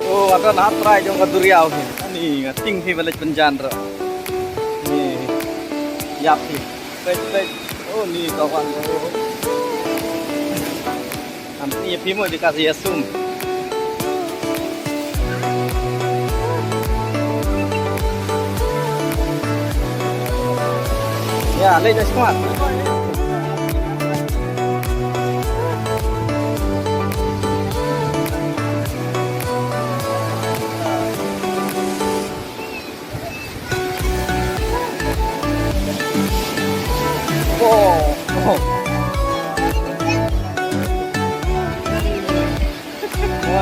Oh, akan hatrai jong kaduriau ni. Ngating pi balik penjandra. Ni. Yap pi. Baik. Oh, ni kawan. Oh. Nanti pi mau dikasih asum. Ya, lej semua. Oh.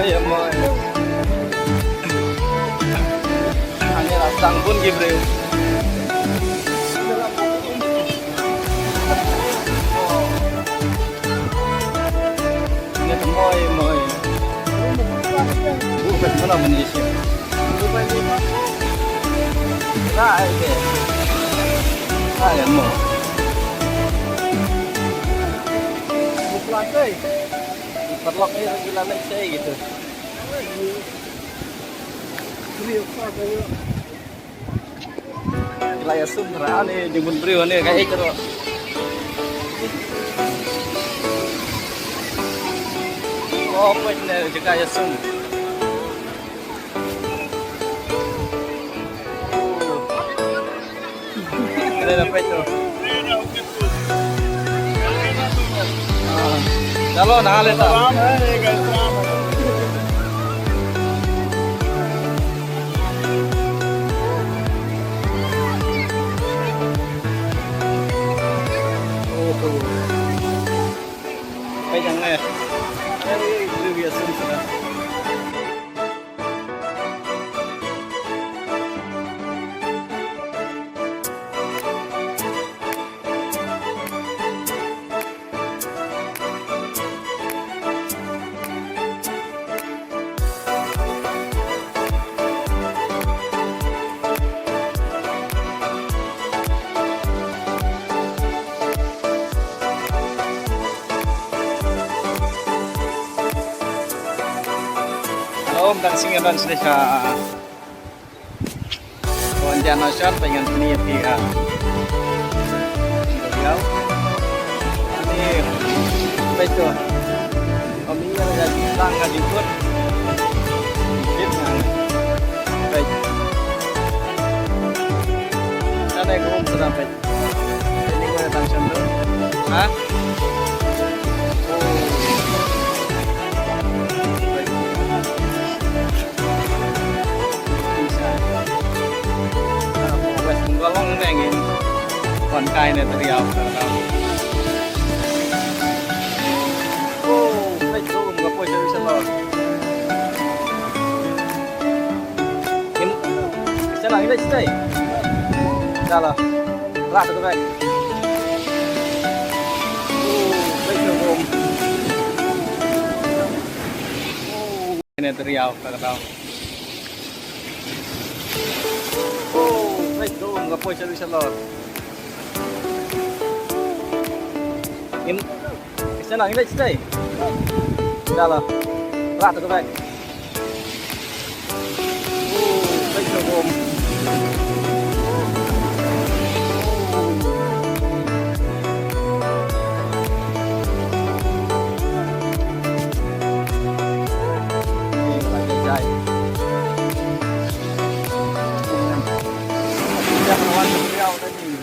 Ya, moy. Hanya rasang pun gitu. Moy. Bukan mana Malaysia. Nah, ini. Ya, moy. Bukan perloknya gila saya gitu. Wilayah Sumera nih jemput beriu nih kayak itu loh. Oh, bener juga ya Sum. Keren apa itu? Chalo, nale ta. Bây giờ nghe lưu việc xung sudah. Om dan singaran sudah Wanjan nasional pengen punya pihak. Beliau ini betul. Om ini ada tangga di pun. Baik. Sana yang om sudah baik. Ini gue datang sendu. Hah? Golong nengin kon kai ne teriau kalau oh betul nggak boleh bisa lo ini sana ini stay dah lah rata tu baik oh betul om oh ini teriau kalau itu nggak boleh cari selor. Ini sana ini stay. Dah lah, rata tu baik. Baik tu om. Ini lagi jahit. Kawan beliau tadi.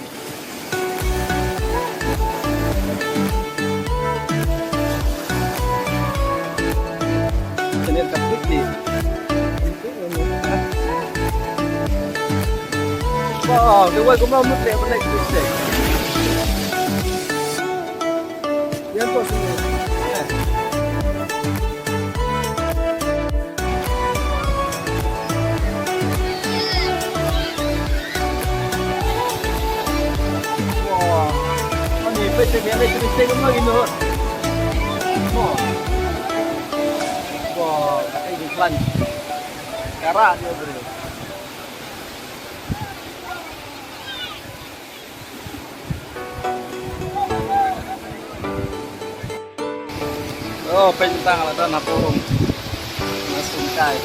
Ini kapit di. Wow, dewa gua mau muter apa lagi sih? Yang tu semua. Betul dia lagi mesti kamu lagi no. Wah, kayak di plan. Cara dia beri. Oh, pentang lah tu napurung. Nasungkai.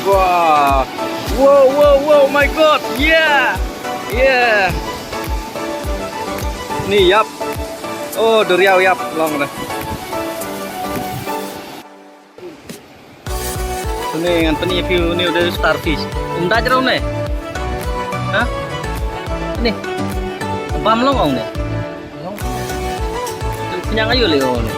Wah. Wow, wow, wow, my god. Yeah. Yeah. Nih, yap. Oh, Duriau yap, long dah. Ini ngan pani view ni udah starfish. Umda jerau nih. Hah? Ini. Bam long nih. Long. Kenyang ayo leo nih.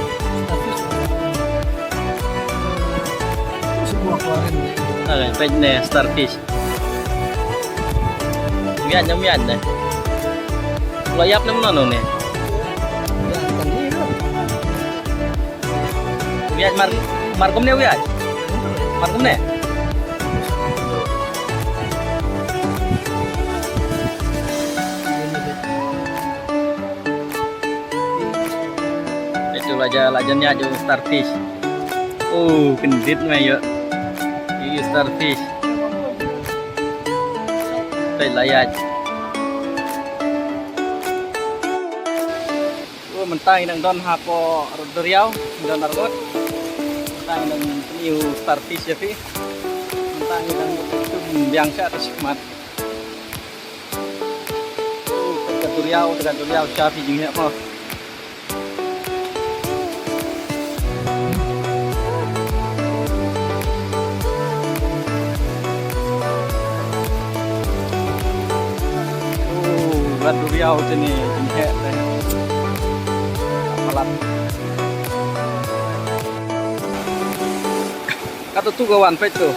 Sebuah keluarin. Oke, page nih starfish. Mian nyamian deh. Kalau yap nem nono nih. Ya, kan ini dong. Mian markom nih wiat. Markom nih. Itu lajannya aja starfish. Oh, kendit mah yuk. Ini starfish. Đây layar. Oh, mentang đang don hapo Duriau, don argot. Mentang đang new starfish ya, Pi. Mentang đang biang sa atas mat. Oh, dekat Duriau Cafi juga mah. Buat Duriau sini jengkek deh. Malam. Kata tu kawan pet tu.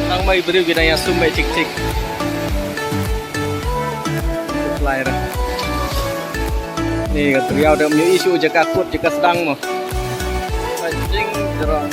Nang mai beri kita yang sumbai cik-cik. Lahir. Nih kat Duriau ada punya isu jika kut jika sedang mah. Pancing jerong.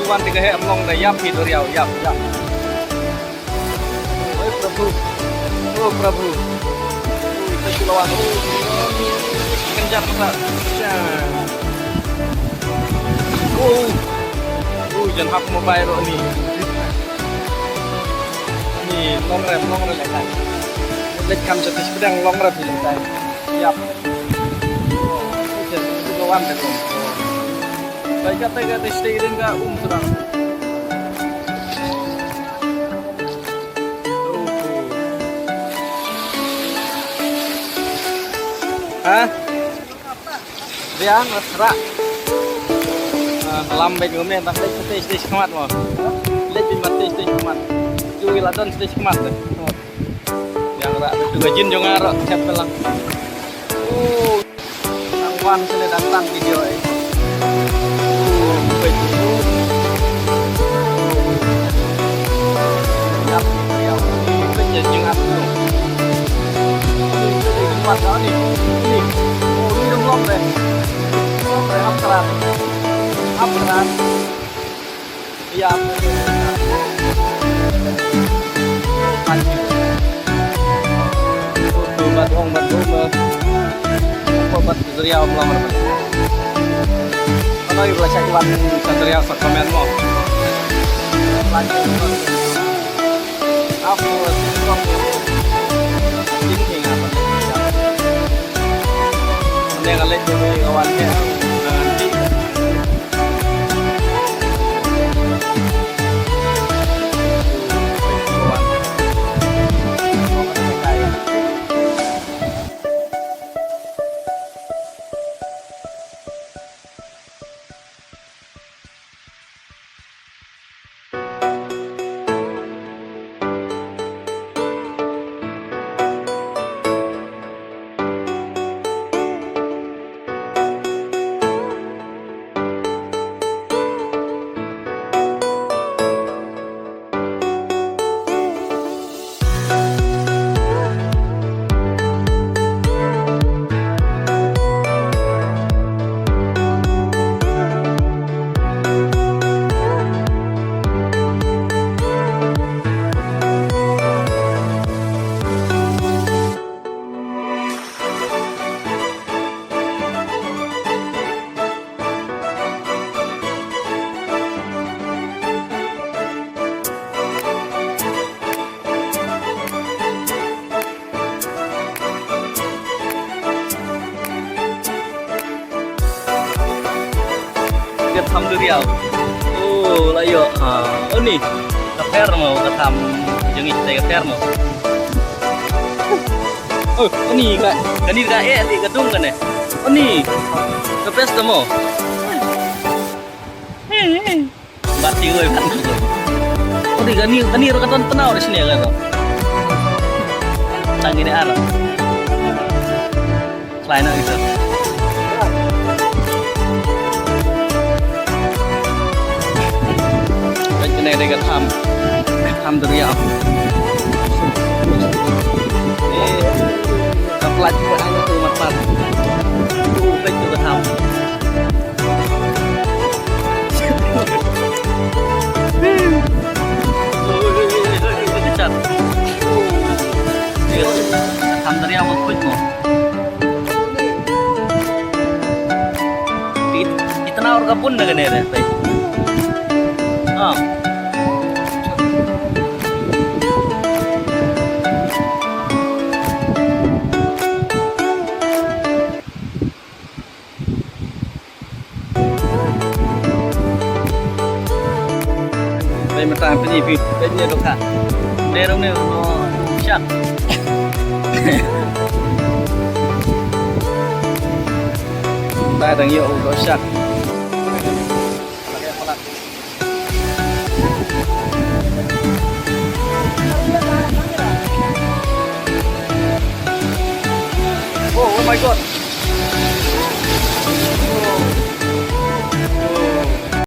Wan tiga he amlong na yap hi Duriau yap. Oh Prabhu. Oh Prabhu. Itu kilauan. Kencang besar. Jangan hap mobile ro ni. Ni long rem kan. Lek kam setis pedang long rem ni kai. Yap. Itu kilauan tu. Baik kata stay din ka surang. Hah? Biang rak. Lambat ngomnya entah stage kemat mau. Lek bin mat stage kemat. Cuy ladon stage kemat. Yang rak tu gajin jo ngarok siap pelang. Oh. Angwan sele datang video ini. kerat kau nih. Ini. Oh, ini dong long deh. Up kerat. Up kerat. Iya. Lanjut. Tuh batu ong batu me. Apa batu Riau melamar. Kalau ibu cek iwan Riau sok komen mo. Lanjut. Aku sih ini apa nih? Yang kalian dulu kawannya nanti. Kitaทำดูเดียวโอ้ละเยอะนี่กระแทกมั้งกระทำยังอีกแต่กระแทกมั้งนี่กันนี่กันติกระตุ้งกันเนี่ยนี่กระเพาะสมองบัดจิ้งเลยพันเลยนี่กันนี่เราก็ต้นtenau di sini ya kan tang ini arah selain itu này đây cái tham từ riau ini kaplat buat aja tuh matpat tuh baik tuh tham kecat tham từ riau mau quick mau di tengah orang kapun dengan ini deh đây mà làm cái gì vì đây nhiệt độ cả đây đâu này nó chắc đây là nhiều nó chắc oh my god